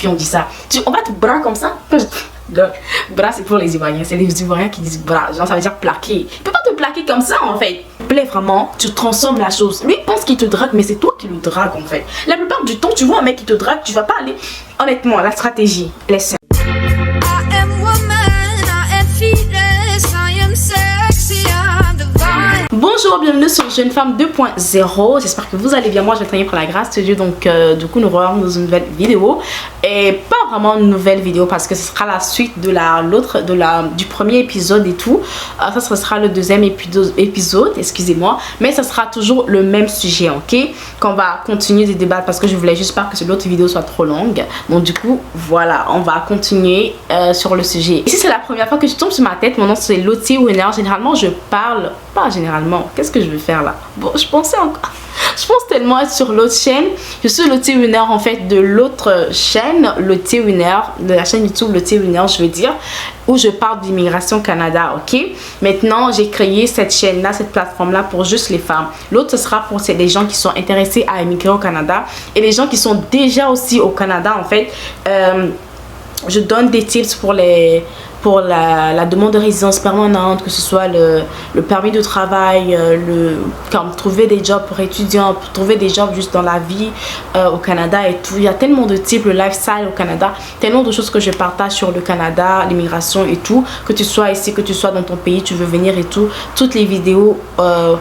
qui ont dit ça. On va te bras comme ça. Le bras c'est pour les Ivoiriens, c'est les Ivoiriens qui disent bras, genre ça veut dire plaquer. Il peut pas te plaquer comme ça en fait. Plaît vraiment, tu transformes la chose. Lui il pense qu'il te drague mais c'est toi qui le drague en fait. La plupart du temps tu vois un mec qui te drague, tu vas pas aller. Honnêtement la stratégie, laisse. Bonjour, bienvenue sur Jeune Femme 2.0. J'espère que vous allez bien. Moi je vais travailler par la grâce de Dieu. Donc du coup nous revoilà dans une nouvelle vidéo. Et pas vraiment une nouvelle vidéo parce que ce sera la suite de du premier épisode et tout. Ça sera le deuxième épisode, excusez-moi. Mais ça sera toujours le même sujet, ok? Qu'on va continuer de débattre parce que je voulais juste pas que l'autre vidéo soit trop longue. Donc du coup voilà, on va continuer sur le sujet. Et si c'est la première fois que je tombe sur ma tête, mon nom c'est Lottie Winner. Généralement je parle, pas généralement, qu'est-ce que je vais faire là? Bon, je pense tellement être sur l'autre chaîne. Je suis Lottie Winner en fait de l'autre chaîne, Lottie Winner, de la chaîne YouTube Lottie Winner, je veux dire, où je parle d'immigration Canada, ok? Maintenant, j'ai créé cette chaîne-là, cette plateforme-là pour juste les femmes. L'autre, ce sera pour les gens qui sont intéressés à immigrer au Canada et les gens qui sont déjà aussi au Canada, en fait. Je donne des tips pour la demande de résidence permanente, que ce soit le permis de travail, comme trouver des jobs pour étudiants, pour trouver des jobs juste dans la vie au Canada et tout. Il y a tellement de types, le lifestyle au Canada, tellement de choses que je partage sur le Canada, l'immigration et tout. Que tu sois ici, que tu sois dans ton pays, tu veux venir et tout. Toutes les vidéos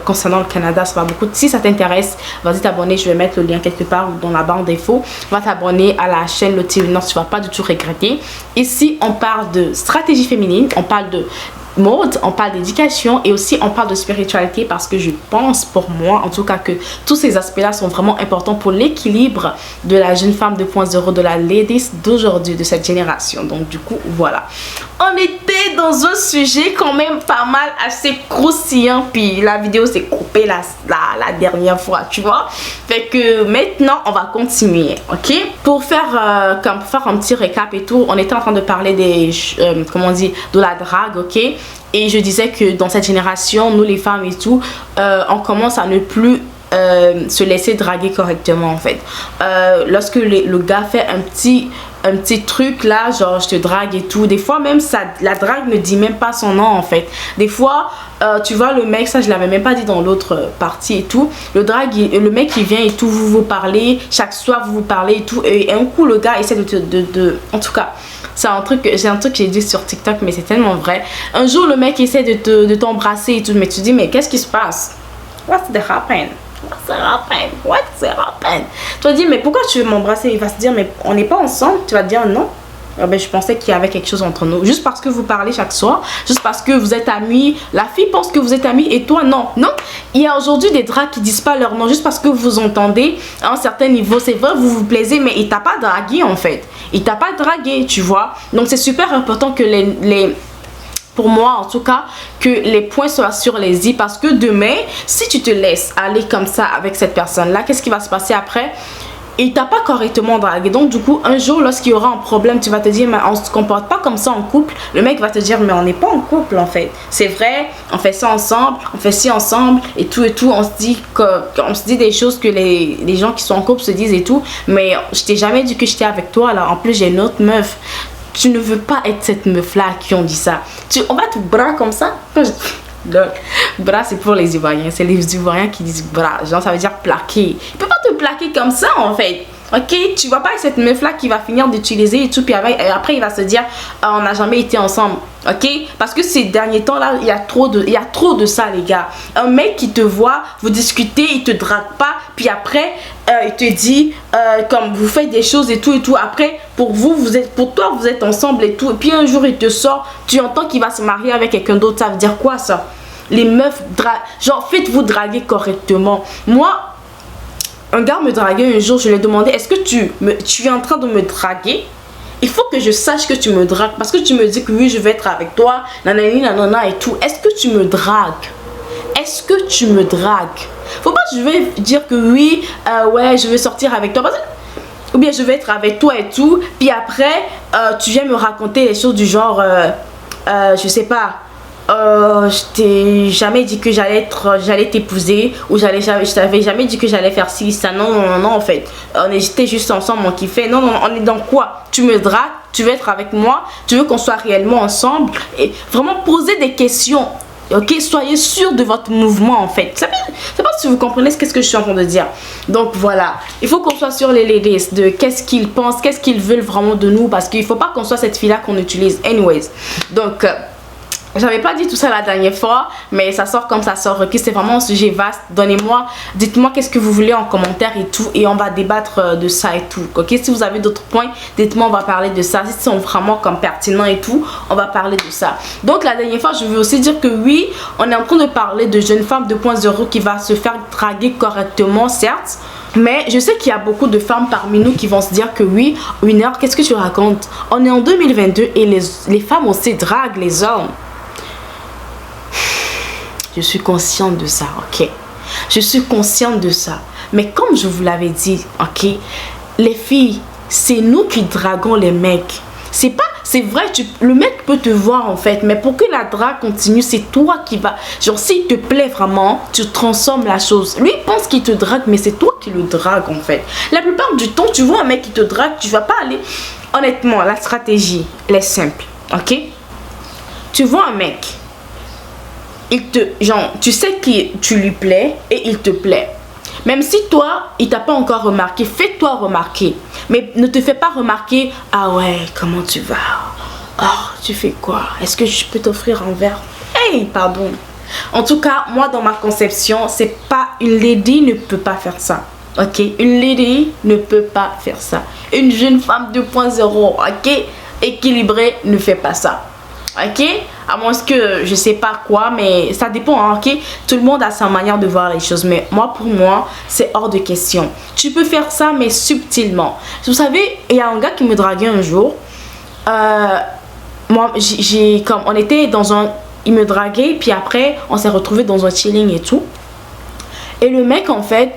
concernant le Canada, ça va beaucoup. Si ça t'intéresse, vas-y t'abonner. Je vais mettre le lien quelque part dans la barre d'infos. Va t'abonner à la chaîne Lottie Winner, tu vas pas du tout regretter. Ici, on parle de stratégie féminine, on parle de mode, on parle d'éducation et aussi on parle de spiritualité parce que je pense pour moi en tout cas que tous ces aspects là sont vraiment importants pour l'équilibre de la jeune femme 2.0, de la ladies d'aujourd'hui, de cette génération. Donc du coup voilà, on était dans un sujet quand même pas mal assez croustillant, puis la vidéo s'est coupée la dernière fois, tu vois. Fait que maintenant on va continuer, ok? Pour faire un petit récap et tout, on était en train de parler des comment on dit, de la drague, ok? Et je disais que dans cette génération, nous les femmes et tout, on commence à ne plus se laisser draguer correctement en fait. Lorsque le gars fait un petit truc là, genre je te drague et tout, des fois même ça, la drague ne dit même pas son nom en fait. Des fois tu vois le mec, ça je l'avais même pas dit dans l'autre partie et tout, le mec il vient et tout, vous parlez, chaque soir vous parlez et tout, et un coup le gars essaie en tout cas c'est un truc que j'ai dit sur TikTok mais c'est tellement vrai. Un jour le mec essaie de t'embrasser et tout, mais tu dis mais qu'est-ce qui se passe? What's the happen? What's happened? Tu vas dire mais pourquoi tu veux m'embrasser? Il va se dire mais on n'est pas ensemble. Tu vas dire non. Ah ben, je pensais qu'il y avait quelque chose entre nous. Juste parce que vous parlez chaque soir, juste parce que vous êtes amis, la fille pense que vous êtes amis et toi non. Non, il y a aujourd'hui des dragues qui disent pas leur nom juste parce que vous entendez à un certain niveau. C'est vrai, vous vous plaisez, mais il t'a pas dragué en fait. Il t'a pas dragué, tu vois. Donc c'est super important que pour moi en tout cas, que les points soient sur les i, parce que demain si tu te laisses aller comme ça avec cette personne là, qu'est-ce qui va se passer après? Il t'a pas correctement dragué. Donc du coup un jour lorsqu'il y aura un problème, tu vas te dire mais on se comporte pas comme ça en couple. Le mec va te dire mais on n'est pas en couple en fait. C'est vrai, on fait ça ensemble, on fait ci ensemble et tout. On se dit des choses que les gens qui sont en couple se disent et tout. Mais je t'ai jamais dit que j'étais avec toi là. En plus j'ai une autre meuf. Tu ne veux pas être cette meuf là qui ont dit ça. On va te bras comme ça. Le bras c'est pour les Ivoiriens, c'est les Ivoiriens qui disent bras, genre ça veut dire plaquer. Il peut pas te plaquer comme ça en fait, ok? Tu vois pas cette meuf là qui va finir d'utiliser et tout, puis après il va se dire on n'a jamais été ensemble, ok? Parce que ces derniers temps là il y a trop de ça les gars. Un mec qui te voit, vous discutez, il te drague pas, puis après il te dit comme vous faites des choses et tout, après pour toi vous êtes ensemble et tout, et puis un jour il te sort, tu entends qu'il va se marier avec quelqu'un d'autre. Ça veut dire quoi ça? Les meufs genre faites-vous draguer correctement. Moi un gars me draguait un jour, je lui ai demandé est-ce que tu es en train de me draguer? Il faut que je sache que tu me dragues parce que tu me dis que oui je vais être avec toi, nanani nanana et tout. Est-ce que tu me dragues? Est-ce que tu me dragues? Faut pas que je vais dire que oui, ouais je veux sortir avec toi ou bien je vais être avec toi et tout, puis après tu viens me raconter les choses du genre je sais pas, je t'ai jamais dit que j'allais t'épouser, ou je t'avais jamais dit que j'allais faire ci, ça. Non, non, non, non, en fait. On était juste ensemble, on kiffait. Non, non, non, on est dans quoi? Tu me dragues, tu veux être avec moi, tu veux qu'on soit réellement ensemble. Et vraiment poser des questions. Ok, soyez sûr de votre mouvement en fait. Je sais pas si vous comprenez ce que je suis en train de dire. Donc voilà, il faut qu'on soit sur les ladies de qu'est-ce qu'ils pensent, qu'est-ce qu'ils veulent vraiment de nous, parce qu'il faut pas qu'on soit cette fille là qu'on utilise anyways. Donc j'avais pas dit tout ça la dernière fois, mais ça sort comme ça sort. Ok, c'est vraiment un sujet vaste. Dites-moi qu'est-ce que vous voulez en commentaire et tout, et on va débattre de ça et tout. Ok, si vous avez d'autres points, dites-moi, on va parler de ça. Si sont vraiment comme pertinents et tout, on va parler de ça. Donc la dernière fois, je veux aussi dire que oui, on est en train de parler de jeune femme 2.0 qui va se faire draguer correctement, certes. Mais je sais qu'il y a beaucoup de femmes parmi nous qui vont se dire que oui, une heure, qu'est-ce que tu racontes? On est en 2022 et les femmes aussi draguent les hommes. Je suis consciente de ça, ok? Je suis consciente de ça. Mais comme je vous l'avais dit, ok? Les filles, c'est nous qui draguons les mecs. C'est vrai, le mec peut te voir en fait, mais pour que la drague continue, c'est toi qui va... Genre, s'il te plaît vraiment, tu transformes la chose. Lui, il pense qu'il te drague, mais c'est toi qui le drague en fait. La plupart du temps, tu vois un mec qui te drague, tu vas pas aller... Honnêtement, la stratégie, elle est simple, ok? Tu vois un mec... tu sais que tu lui plais et il te plaît. Même si toi, il t'a pas encore remarqué, fais-toi remarquer. Mais ne te fais pas remarquer, ah ouais, comment tu vas? Oh, tu fais quoi? Est-ce que je peux t'offrir un verre? Hey, pardon. En tout cas, moi, dans ma conception, c'est pas... Une lady ne peut pas faire ça. Ok? Une lady ne peut pas faire ça. Une jeune femme 2.0, ok? Équilibrée, ne fait pas ça. Ok, à moins que je sais pas quoi, mais ça dépend, hein, ok. Tout le monde a sa manière de voir les choses, mais pour moi c'est hors de question. Tu peux faire ça, mais subtilement. Vous savez, il y a un gars qui me draguait un jour. Moi on était il me draguait, puis après on s'est retrouvé dans un chilling et tout. Et le mec en fait,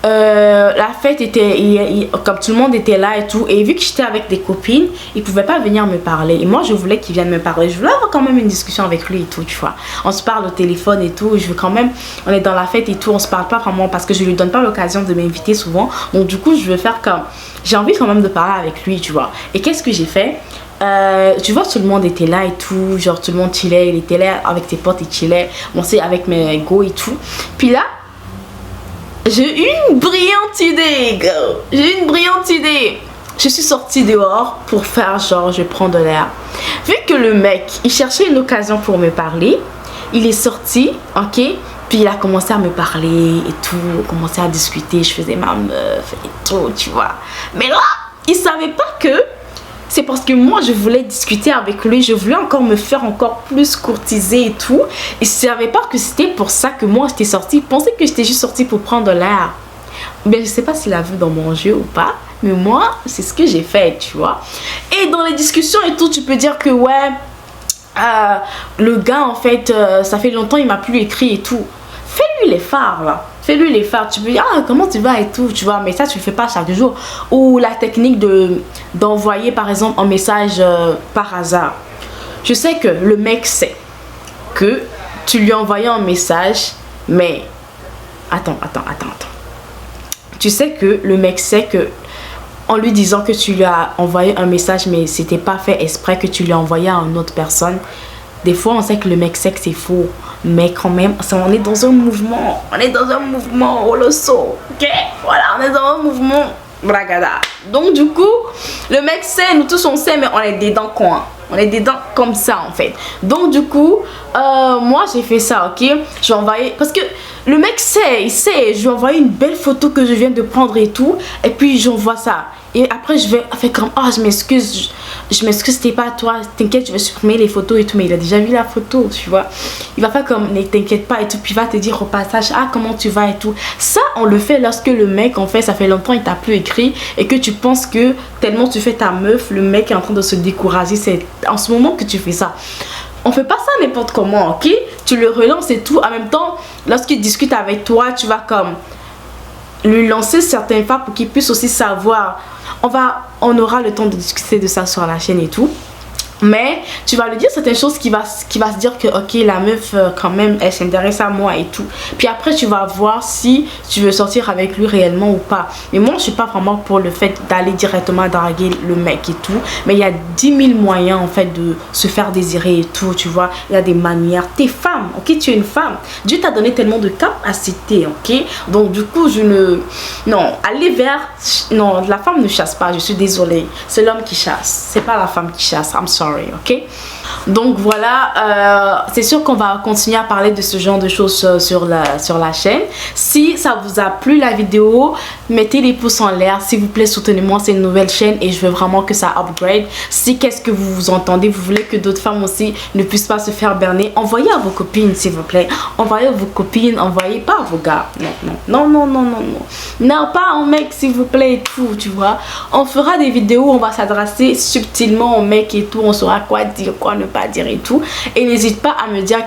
la fête était, comme tout le monde était là et tout, et vu que j'étais avec des copines, il pouvait pas venir me parler, et moi je voulais qu'il vienne me parler, je voulais avoir quand même une discussion avec lui et tout, tu vois, on se parle au téléphone et tout, je veux quand même, on est dans la fête et tout, on se parle pas vraiment parce que je lui donne pas l'occasion de m'inviter souvent, donc du coup je veux faire comme, j'ai envie quand même de parler avec lui, tu vois. Et qu'est-ce que j'ai fait? Tu vois, tout le monde était là et tout, genre tout le monde chillait, il était là avec tes potes, il chillait, bon c'est avec mes go et tout, puis là j'ai eu une brillante idée, girl. J'ai eu une brillante idée. Je suis sortie dehors pour faire genre je prends de l'air. Vu que le mec, il cherchait une occasion pour me parler, il est sorti, ok? Puis il a commencé à me parler et tout, commencé à discuter, je faisais ma meuf et tout, tu vois. Mais là, il savait pas que c'est parce que moi je voulais discuter avec lui, je voulais encore me faire encore plus courtiser et tout. Il savait pas que c'était pour ça que moi j'étais sortie. Il pensait que j'étais juste sortie pour prendre l'air. Mais je sais pas s'il a vu dans mon jeu ou pas, mais moi c'est ce que j'ai fait, tu vois. Et dans les discussions et tout, tu peux dire que ouais, le gars en fait, ça fait longtemps il m'a plus écrit et tout. Fais-lui les phares là. Fais-lui les phares. Tu peux dire, ah, comment tu vas et tout, tu vois. Mais ça, tu le fais pas chaque jour. Ou la technique d'envoyer, par exemple, un message par hasard. Je sais que le mec sait que tu lui as envoyé un message, mais... Attends. Tu sais que le mec sait que, en lui disant que tu lui as envoyé un message, mais c'était pas fait exprès, que tu lui as envoyé à une autre personne. Des fois, on sait que le mec sait que c'est faux. Mais quand même, on est dans un mouvement. On est dans un mouvement, oh le saut. Ok? Voilà, on est dans un mouvement. Bragada. Donc du coup, le mec sait, nous tous on sait, mais on est dedans quoi. On est dedans comme ça en fait. Donc du coup, moi j'ai fait ça, ok? J'ai envoyé, parce que le mec sait, il sait. Je lui ai envoyé une belle photo que je viens de prendre et tout. Et puis j'envoie ça. Et après je vais faire comme, ah, je m'excuse, c'était pas toi, t'inquiète, je vais supprimer les photos et tout. Mais il a déjà vu la photo, tu vois. Il va faire comme, ne t'inquiète pas et tout. Puis il va te dire au passage, ah, comment tu vas et tout. Ça on le fait lorsque le mec en fait, ça fait longtemps il t'a plus écrit, et que tu penses que tellement tu fais ta meuf, le mec est en train de se décourager. C'est en ce moment que tu fais ça. On fait pas ça n'importe comment, ok? Tu le relances et tout. En même temps, lorsqu'il discute avec toi, tu vas comme lui lancer certains faits pour qu'il puisse aussi savoir. On aura le temps de discuter de ça sur la chaîne et tout. Mais tu vas lui dire certaines choses qui va se dire que ok, la meuf quand même elle s'intéresse à moi et tout. Puis après tu vas voir si tu veux sortir avec lui réellement ou pas. Mais moi je suis pas vraiment pour le fait d'aller directement draguer le mec et tout. Mais il y a 10 000 moyens en fait de se faire désirer et tout, tu vois. Il y a des manières. T'es femme, ok, tu es une femme. Dieu t'a donné tellement de capacités, ok. Donc du coup non, aller vers... Non, la femme ne chasse pas, je suis désolée. C'est l'homme qui chasse, c'est pas la femme qui chasse. I'm sorry. Ok, donc voilà, c'est sûr qu'on va continuer à parler de ce genre de choses sur la chaîne. Si ça vous a plu la vidéo, mettez les pouces en l'air, s'il vous plaît, soutenez-moi, c'est une nouvelle chaîne et je veux vraiment que ça upgrade. Si qu'est-ce que vous entendez, vous voulez que d'autres femmes aussi ne puissent pas se faire berner, envoyez à vos copines s'il vous plaît, envoyez à vos copines, envoyez pas à vos gars, non, pas aux mecs s'il vous plaît et tout, tu vois. On fera des vidéos où on va s'adresser subtilement aux mecs et tout, on saura quoi dire, quoi ne pas dire et tout. Et n'hésite pas à me dire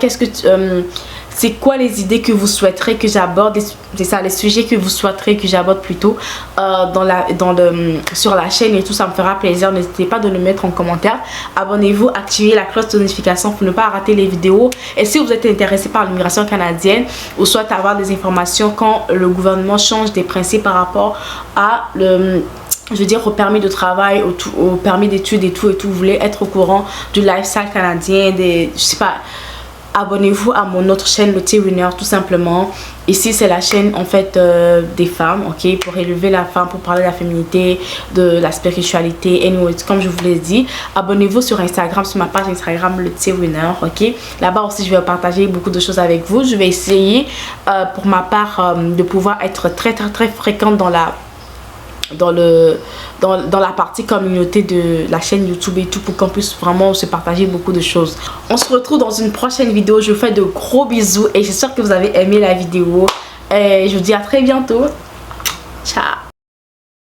c'est quoi les idées que vous souhaiterez que j'aborde, c'est ça, les sujets que vous souhaiterez que j'aborde plutôt sur la chaîne et tout, ça me fera plaisir. N'hésitez pas de le mettre en commentaire. Abonnez-vous, activez la cloche de notification pour ne pas rater les vidéos. Et si vous êtes intéressé par l'immigration canadienne ou soit avoir des informations quand le gouvernement change des principes par rapport à je veux dire au permis de travail, au permis d'études et tout, vous voulez être au courant du lifestyle canadien, je sais pas, abonnez-vous à mon autre chaîne, le T-Winner, tout simplement. Ici c'est la chaîne en fait des femmes, ok, pour élever la femme, pour parler de la féminité, de la spiritualité. Anyway, comme je vous l'ai dit, abonnez-vous sur Instagram, sur ma page Instagram, le T-Winner, ok. Là-bas aussi je vais partager beaucoup de choses avec vous. Je vais essayer pour ma part de pouvoir être très fréquente dans la partie communauté de la chaîne YouTube et tout, pour qu'on puisse vraiment se partager beaucoup de choses. On se retrouve dans une prochaine vidéo. Je vous fais de gros bisous et j'espère que vous avez aimé la vidéo et je vous dis à très bientôt. Ciao.